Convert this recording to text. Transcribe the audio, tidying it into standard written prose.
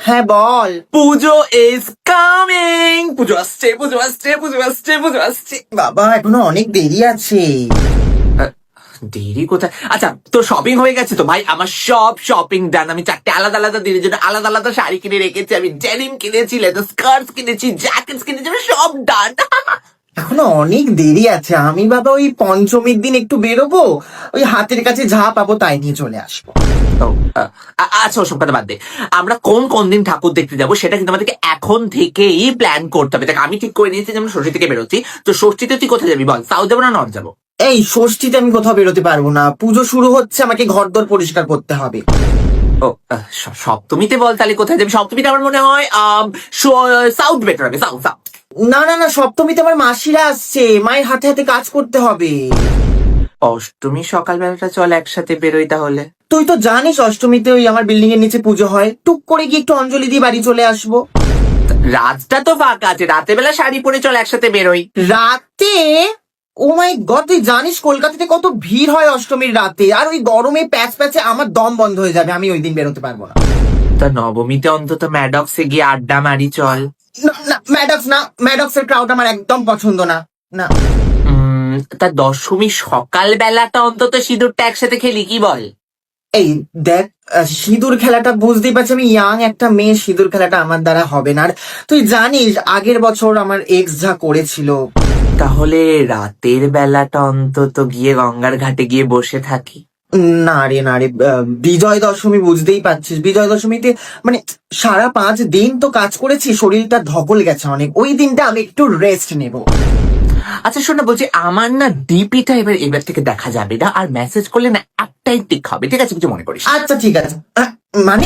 হ্যাঁ বল। পুজো is coming. পুজো আসছে, পুজো আসছে, পুজো আসছে, পুজো আসছে। বাবা এখনো অনেক দেরি আছে। দেরি কোথায়? আচ্ছা, তোর শপিং হয়ে গেছে তো? ভাই আমার সব শপিং ডান। আমি 4টে আলাদা আলাদা দিনের জন্য আলাদা আলাদা শাড়ি কিনে রেখেছি। আমি ডেনিম কিনেছি, লেদার স্কার্টস কিনেছি, জ্যাকেটস কিনেছি, আমি সব ডান। এখনো অনেক দেরি আছে। আমি বাবা ওই পঞ্চমীর দিন একটু বেরোবো, ওই হাতের কাছে যা পাবো তাই নিয়ে চলে আসবো। আচ্ছা, ওসব কথা বাদ দে। আমরা কোন কোন দিন ঠাকুর দেখতে যাবো সেটা কিন্তু আমাদেরকে এখন থেকেই প্ল্যান করতে হবে। দেখ, আমি ঠিক করে নিয়েছি যে আমরা ষষ্ঠী থেকে বেরোচ্ছি। তো ষষ্ঠীতে তুই কোথায় যাবি বল? সাউথ যাবো না নর্থ যাবো? এই ষষ্ঠীতে আমি কোথাও বেরোতে পারবো না, পুজো শুরু হচ্ছে, আমাকে ঘরদোর পরিষ্কার করতে হবে। ও, সপ্তমীতে বল তাহলে কোথায় যাবি? সপ্তমীতে আমার মনে হয় সাউথ বেটার হবে। South south. না না না, সপ্তমীতে আমার মাসিরা আসছে, মায়ের হাতে হাতে কাজ করতে হবে। অষ্টমী সকালবেলাটা চল একসাথে বেরোই তাহলে। তুই তো জানিস অষ্টমীতে ওই আমার বিল্ডিং এর নিচে পুজো হয়, টুক করে গিয়ে একটু অঞ্জলি দিয়ে বাড়ি চলে আসবো। রাতটা তো ফাঁকা আছে, রাতে বেলা শাড়ি পরে চল একসাথে বেরোই। রাতে? ও মাই গড, তুই জানিস কলকাতাতে কত ভিড় হয় অষ্টমীর রাতে, আর ওই গরমে প্যাচ প্যাচে আমার দম বন্ধ হয়ে যাবে, আমি ওই দিন বেরোতে পারবো না। তা নবমীতে অন্তত ম্যাডক্সে গিয়ে আড্ডা মারি চল। না না, ম্যাডক্স না, ম্যাডক্সের ক্রাউড আমার একদম পছন্দ না। না। তা দশমী সকালবেলাটা অন্তত সিঁদুরটা একসাথে খেলি, কি বল? এই দেখ, সিঁদুর খেলাটা বুঝতেই পারছি, আমি ইয়াং একটা মেয়ে, সিঁদুর খেলাটা আমার দ্বারা হবে না। আর তুই জানিস আগের বছর আমার এক্স যা করেছিল। তাহলে রাতের বেলাটা অন্তত গিয়ে গঙ্গার ঘাটে গিয়ে বসে থাকি। না রে না রে, বিজয় দশমী বুঝতেই পারছিস, বিজয় দশমীতে মানে সারা 5 দিন তো কাজ করেছি, শরীরটা ধকল গেছে অনেক, ওই দিনটা আমি একটু রেস্ট নেব। আচ্ছা শোন না, বলছি আমার না ডিপিটা এবার থেকে দেখা যাবে না, আর মেসেজ করলে না একটাই টিক হবে, ঠিক আছে? কিছু মনে করিস না। আচ্ছা ঠিক আছে। মানে